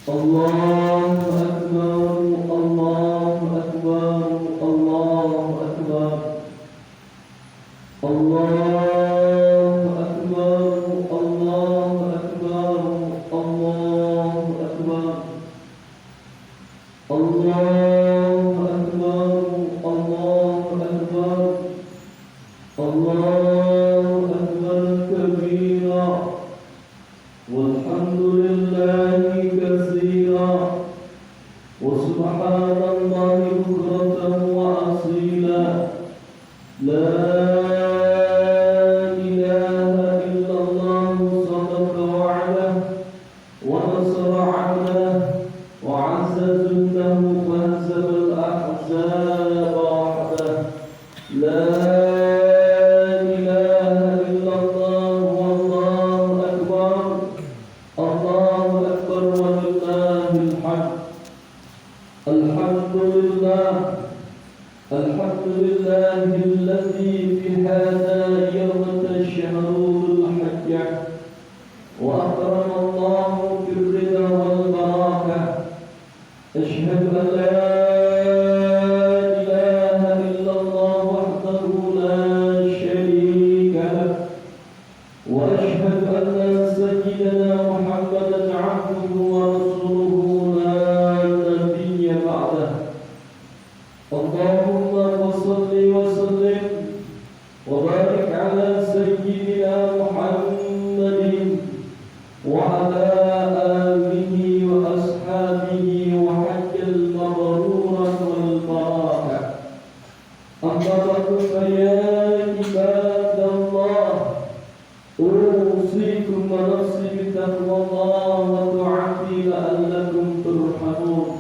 الله أكبر الله أكبر الله أكبر الله أكبر الله أكبر الله أكبر الله أكبر الله أكبر الله أكبر كبيرا والحمد لله كثيرا وسبحان الله بكرة وأصيلا لا إله إلا الله صدق وعده ونصر عبده وعز جنده فهزم الأحزاب وحده لا إله إلا الله والله أكبر الله أكبر ولله الحمد الحمد لله الذي في هذا يوم الشهر الحج وأكرم الله بالرضا والبركة أشهد أن لا إله إلا الله وحده لا شريك له وأشهد أن سيدنا محمدا عبده ورسوله لا نبي بعده اللهم صل وسلم وبارك على سيدنا محمد وعلى آله وأصحابه وحج المبرورة والبركة أما بعد فيا عباد الله أوصيكم ونفسي بتقوى الله وطاعته لعلكم ترحمون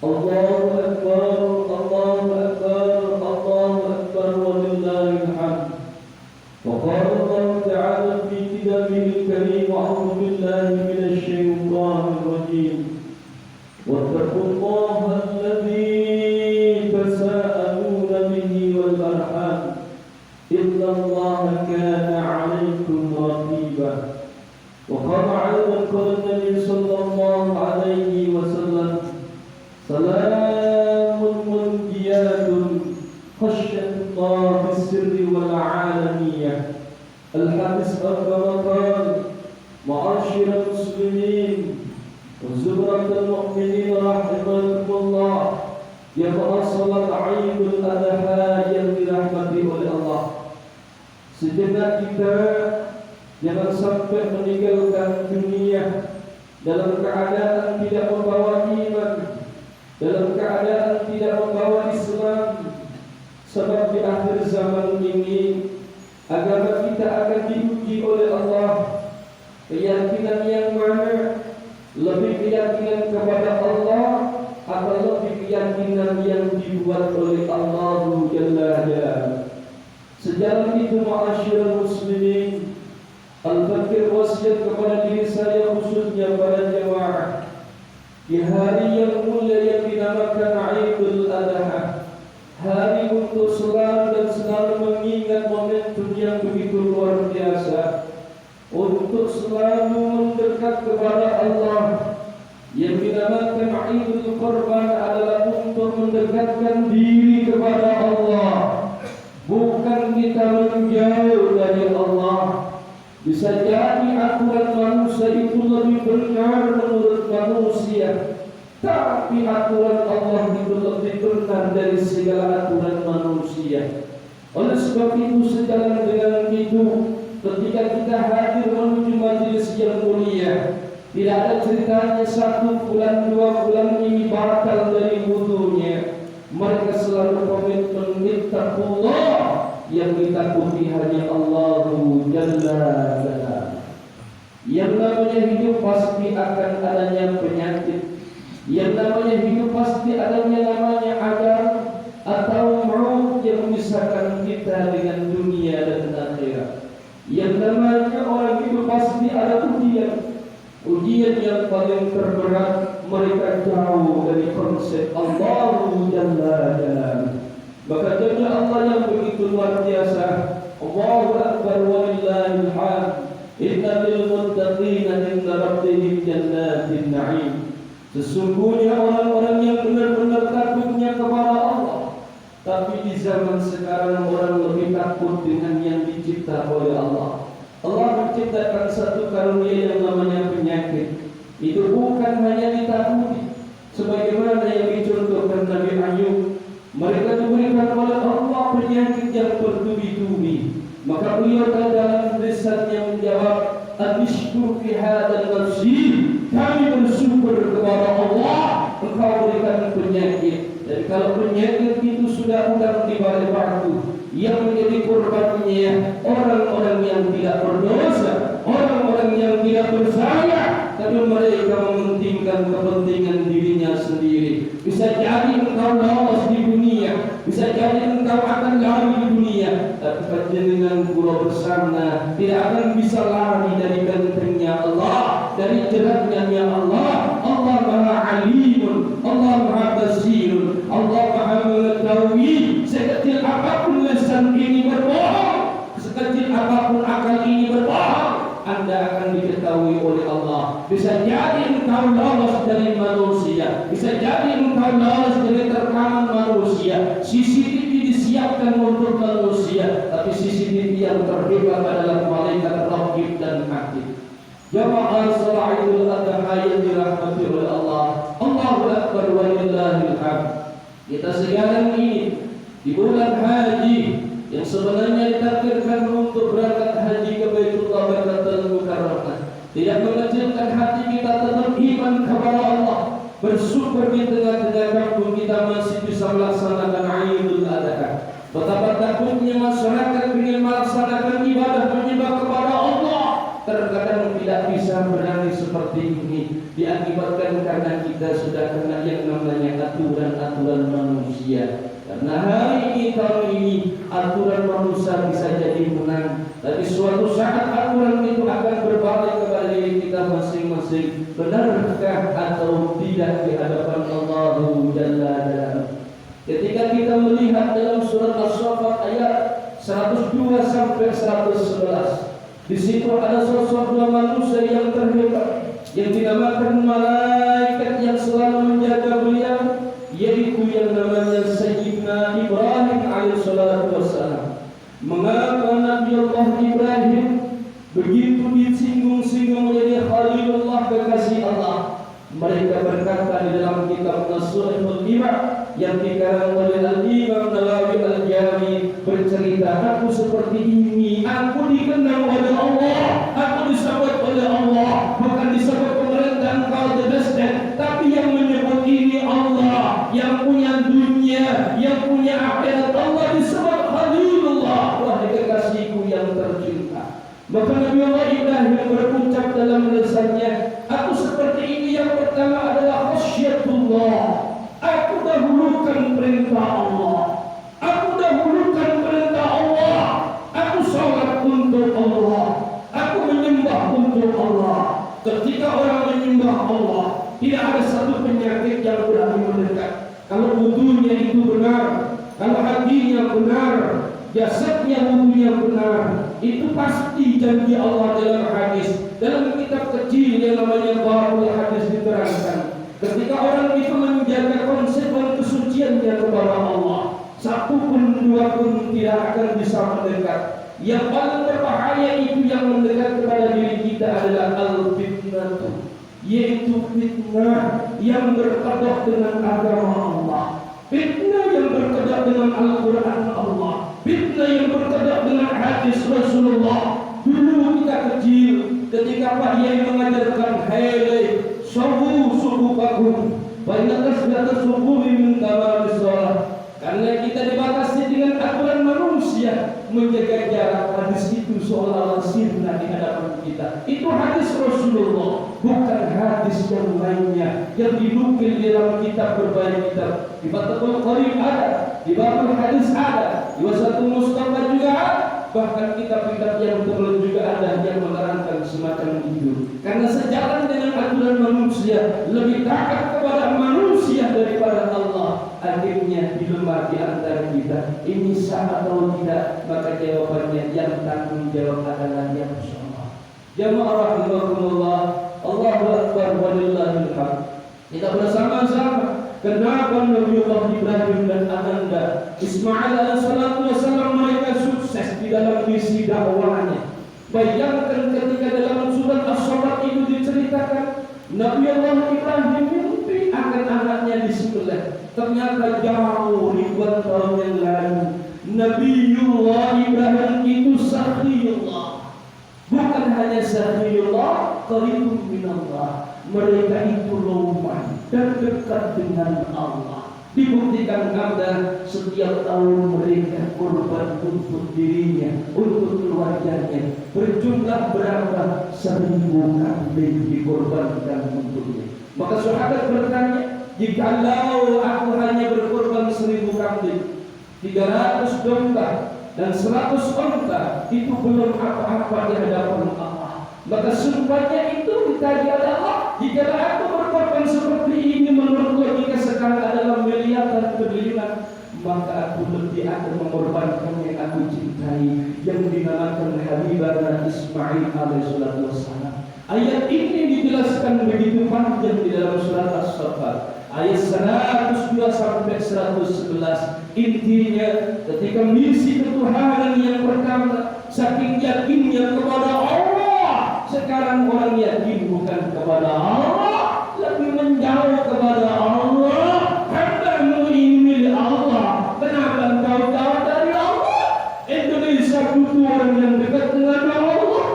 الله أكبر الله أكبر الله أكبر ولله الحمد وقال الله تعالى في كتابه الكريم أعوذ بالله من الشيطان الرجيم واتقوا الله الذي تساءلون به والأرحام إن الله كان عليكم رقيبا وقال أيضا قال النبي صلى الله عليه وسلم سلام منجيات خشية الله في السر والعالمية الحديث كما قال معاشر المسلمين وزمرة المؤمنين رحمكم الله يقرأ صلاة عيد الأضحى yang dirahmati oleh Allah. Sejenak kita jangan sampai meninggalkan dunia dalam keadaan tidak membawa iman, dalam keadaan tidak membawa Islam, sebab di akhir zaman ini agama kita akan diuji oleh Allah. Keyakinan yang mana? Lebih keyakinan kepada Allah atau lebih keyakinan yang dibuat oleh Allah Jalla Jalla. Sejalan itu ma'asyiral muslimin, al-fakir wasiat kepada diri saya khususnya pada jemaah di hari yang mulia yang dinamakan Aidul Adha, hari untuk selalu dan selalu mengingat momentum yang begitu luar biasa, untuk selalu mendekat kepada Allah. Yang dinamakan Aidul Qurban adalah untuk mendekatkan diri kepada Allah, bukan kita menjauh dari Allah. Bisa jadi aturan manusia itu lebih benar menurut manusia, tapi aturan Allah itu lebih benar dari segala aturan manusia. Oleh sebab itu sejalan dengan itu, ketika kita hadir menuju majelis yang mulia, tidak ada ceritanya 1 bulan 2 bulan ini batal dari wudunya. Mereka selalu komitmen ittaqullah, yang ditakuti hanya Allah Jalla Jalla. Yang namanya hidup pasti akan adanya penyakit, yang namanya hidup pasti adanya namanya ajal atau maut yang memisahkan kita dengan dunia dan akhirat. Yang namanya orang hidup pasti ada ujian. Ujian yang paling terberat, mereka jauh dari konsep Allah Jalla Jalla. Maka jalla Allah yang begitu luar biasa, Allahu Akbar walillahil hamd. Inna lil muttaqina inda rabbihim jannatin na'im. Sesungguhnya orang-orang yang benar-benar takutnya kepada Allah. Tapi di zaman sekarang orang lebih takut dengan yang dicipta oleh Allah. Allah menciptakan satu karunia yang namanya penyakit. Itu bukan hanya ditakuti, sebagaimana yang dicontohkan Nabi Ayub. Mereka diberikan oleh Allah penyakit yang bertubi-tubi. Maka beliau dalam lisannya menjawab, "Anishkur fi hadzal nafsi." Kami bersyukur kepada Allah, Engkau berikan penyakit. Dan kalau penyakit itu sudah udang di balik batu, yang menjadi korbannya orang-orang yang tidak berdosa, orang-orang yang tidak bersalah, tapi mereka mementingkan kepentingan dirinya sendiri. Bisa jadi engkau lolos di dunia, bisa jadi engkau akan lari di dunia, tapi panjenengan kula bersama tidak akan bisa lari dari bentengnya Allah, dari jeratnya Allah. Allah Maha Alimun, Allah Maha Basirun, Allah Maha mengetahui. Sekecil apapun lisan ini berbohong, sekecil apapun akal ini berbohong, Anda akan diketahui oleh Allah. Bisa jadi engkau lolos dari manusia, bisa jadi engkau lolos dari rekaman manusia. CCTV disiapkan untuk manusia, tapi CCTV yang terhebat adalah malaikat Raqib dan Atid. Jamaah salat Idul Adha yang dirahmati oleh Allah. Allahu Akbar wa lillahil hamd. Kita sekarang ini di bulan haji yang sebenarnya ditakdirkan untuk berangkat haji ke Baitullah Baitul Mukarramah. Tidak mengecilkan hati kita, tetap iman kepada Allah. Bersyukur di tengah-tengah kampung kita masih bisa melaksanakan Idul Adha. Betapa takutnya masyarakat ingin melaksanakan ibadah menyembah kepada Allah, terkadang tidak bisa berani seperti ini. Diakibatkan karena kita sudah kena yang namanya aturan-aturan manusia. Karena hari ini, tahun ini, aturan manusia bisa jadi menang, tapi suatu saat aturan itu akan berbalik kepada diri kita masing-masing. Benarkah atau tidak di hadapan Allah Jalla Jalla? Ketika kita melihat dalam surat As-Saffat ayat 102 sampai 111, di situ ada sosok dua manusia yang terhebat, yang dinamakan malaikat yang selalu menjaga beliau, yaitu yang namanya Sayyidina Ibrahim alaihissalatu wassalam. Mengapa Nabi Allah Ibrahim begitu disinggung-singgung menjadi Khalilullah, kekasih Allah? Mereka berkata di dalam kitab Nasuhul Imam yang dikarang oleh Al-Imam Nawawi Al-Jami, bercerita, aku seperti ini, aku dikenal oleh Allah, aku disebut oleh Allah, bukan disebut pemerintahan kau President, tapi yang menyebut ini Allah, yang punya dunia, yang punya akhirat. Allah disebut Khalilullah, wahai kekasihku yang tercinta. Maka Nabi Allah Ibrahim berucap dalam lisannya, aku seperti ini. Yang pertama adalah khasyatullah, aku dahulukan perintah Allah, aku dahulukan perintah Allah, aku sholat untuk Allah, aku menyembah untuk Allah. Ketika orang menyembah Allah, tidak ada satu penyakit yang berani mendekat. Kalau wudunya itu benar, kalau hatinya benar, jasadnya wudunya benar, itu pasti janji Allah dalam hadis. Dalam kitab kecil yang namanya Babul Hadis diterangkan, ketika orang itu menjaga konsep dan kesuciannya kepada Allah, satu pun dua pun tidak akan bisa mendekat. Yang paling berbahaya itu yang mendekat kepada diri kita adalah al-fitnah, yaitu fitnah yang berkedok dengan agama Allah, fitnah yang berkedok dengan Al-Quran Allah, fitnah yang berkedok dengan hadis Rasulullah. Dulu kita kecil, ketika Pak Yai mengajarkan, hei sawu subuhakum, banyak sudah subuhi min tawamis sholat. Karena kita dibatasi dengan aturan manusia, menjaga jarak, hadis itu seolah-olah sirna di hadapan kita. Itu hadis Rasulullah, bukan hadis yang lainnya yang dinukil di dalam kitab berbagai kitab. Di Fathul Qarib ada, di Babul Hadis ada, di Wasatul Mustafa juga ada. Bahkan kitab-kitab yang terlalu juga ada yang menerangkan semacam itu. Karena sejalan dengan aturan manusia, lebih taat kepada manusia daripada Allah, akhirnya dilema di antara kita. Ini sah atau tidak? Maka jawabannya yang tanggung jawab adalah yang Allah. Jamaah rahimakumullah, Allahu Akbar walillahil hamd. Kita Kenapa Nabiullah Ibrahim dan ananda Ismail alaihissalam mereka sukses di dalam misi dakwahnya? Bayangkan ketika dalam surat As-Sabat itu diceritakan Nabiullah Ibrahim mimpi akan anaknya disembelih. Ternyata jauh ribuan tahun yang lalu Nabiullah Ibrahim itu sakhiyullah. Bukan hanya sakhiyullah, qaribun minallah. Mereka itu loman dan dekat dengan Allah. Dibuktikan karena setiap tahun mereka korban untuk dirinya, untuk keluarganya. Berjumlah berapa? 1000 kambing dikorbankan untuknya. Maka sahabat bertanya, jikalau aku hanya berkorban 1000 kambing, 300 domba dan 100 unta, itu belum apa-apa di hadapan Allah. Maka sumpahnya itu tadi adalah, jika aku berkorban seperti ini menurut logika sekarang adalah miliaran triliunan, maka aku lebih akan mengorbankan yang aku cintai, yang dinamakan Habibana Ismail alaihissalam. Ayat ini dijelaskan begitu panjang di dalam surat As-Saffat ayat 102 sampai 111. Intinya ketika misi ketuhanan yang pertama, saking yakinnya kepada Allah, sekarang orang yakin bukan kepada Allah, lebih menjauh kepada Allah. Hambamu ini milik Allah. Kenapa engkau jauh dari Allah? Indonesia butuh orang yang dekat dengan Allah.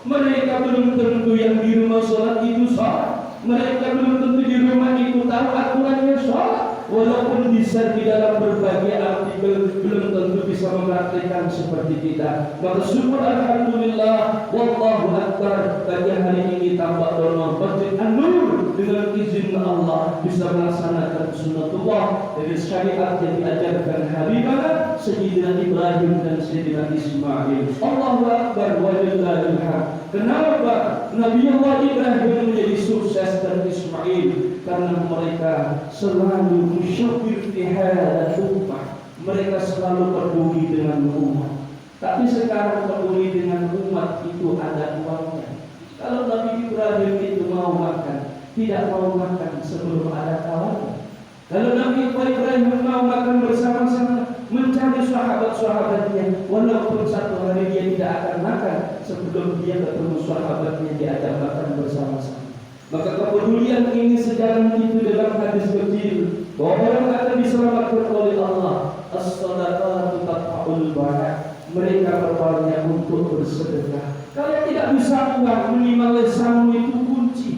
Mereka belum tentu yang di rumah sholat itu sholat. Mereka belum tentu di rumah itu tahu aturannya sholat. Walaupun bisa di dalam berbagai artikel, belum tentu bisa mempraktikkan seperti kita. Maka syukur alhamdulillah, wallahu akbar, bagi hari ini tambah dono Masjid An-Nur dengan izin Allah bisa melaksanakan sunnatullah dari syariat yang diajarkan Habibana Sayyidina Ibrahim dan Sayyidina Ismail. Allahu akbar wa lillahil hamd. Kenapa Nabiullah Ibrahim menjadi sukses dan Ismail? Karena mereka selalu musyawir fi hadha ummah. Mereka selalu peduli dengan umat. Tapi sekarang peduli dengan umat itu ada uangnya. Kalau Nabi Ibrahim itu mau makan, tidak mau makan sebelum ada kawannya. Kalau Nabi Ibrahim mau makan bersama-sama, mencari sahabat-sahabatnya, walaupun satu hari dia tidak akan makan sebelum dia ketemu sahabatnya, diajak makan bersama-sama. Maka kepedulian ini sejalan itu dalam hadis kecil bahwa orang akan diselamatkan oleh Allah. As-sadaqatu tatfa'ul bala. Mereka berbanyak untuk bersedekah. Kalau tidak bisa uang, minimal lisanmu itu kunci.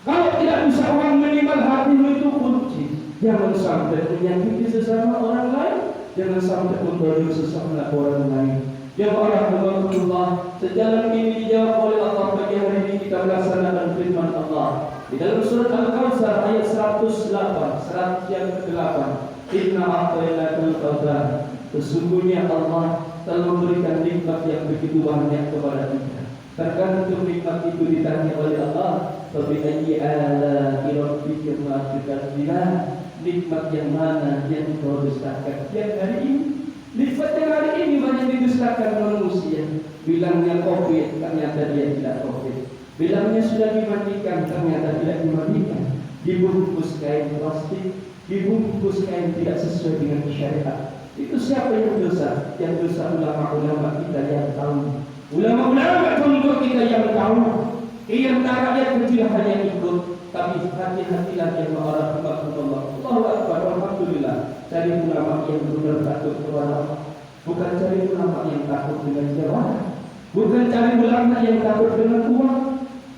Kalau tidak bisa uang, minimal hatimu itu kunci. Jangan sampai menyakiti sesama orang lain. Jangan sampai mendolim sesama orang lain. Ya Allah, sejalan ini dijawab oleh Allah. Bagi hari ini kita melaksanakan firman Allah di dalam surat Al-Kautsar ayat 108, 100 yang ke-8. Inna a'tainakal kautsar. Sesungguhnya Allah telah memberikan nikmat yang begitu banyak kepada kita. Tergantung nikmat itu ditanya oleh Allah, "Fabi ayyi ala'i rabbika tukadziban?" Nikmat yang mana yang kau dustakan? Yang hari ini, nikmat yang hari ini banyak didustakan manusia. Bilangnya COVID, ternyata dia tidak COVID. Bilangnya sudah dimandikan, ternyata tidak dimandikan. Dibungkus kain plastik, dibungkus kain tidak sesuai dengan syariat. Itu siapa yang dosa? Yang dosa ulama-ulama kita yang tahu. Ulama-ulama contoh kita yang tahu. Yang rakyat kecil hanya ikut, tapi hati-hatilah yang mengarah kepada Allah. Allahu akbar, alhamdulillah. Cari ulama yang benar takut kepada Allah. Bukan cari ulama yang takut dengan jabatan. Bukan cari ulama yang takut dengan uang.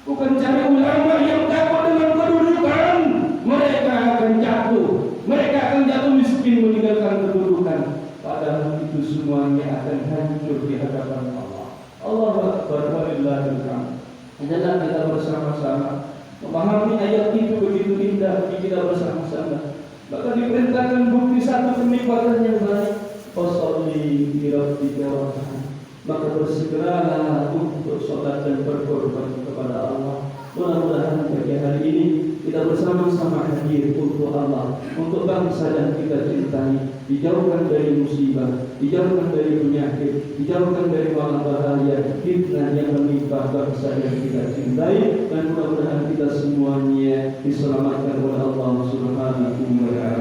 Bukan cari ulama yang takut dengan kedudukan. Mereka akan jatuh. Mereka akan jatuh miskin meninggalkan kedudukan. Padahal itu semuanya akan hancur di hadapan Allah. Allahu akbar walillahil hamd. Hendaklah kita bersama-sama memahami ayat itu begitu indah bagi kita bersama-sama. Maka diperintahkan bukti satu kenikmatan yang baik. Fasholli li rabbika wanhar. Maka bersegeralah untuk sholat dan berkorban kepada Allah. Mudah-mudahan pagi hari ini kita bersama-sama hadir untuk Allah, untuk bangsa yang kita cintai, dijauhkan dari musibah, dijauhkan dari penyakit, dijauhkan dari wabah bahaya, fitnah yang menimpa bangsa yang kita cintai, dan mudah-mudahan kita semuanya diselamatkan oleh Allah Subhanahu wa Ta'ala.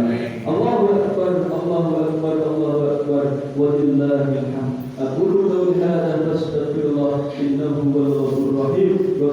walillahil hamd. Aqulu qawli hadza fastaghfirullah innahu huwal ghafurur rahim. Wa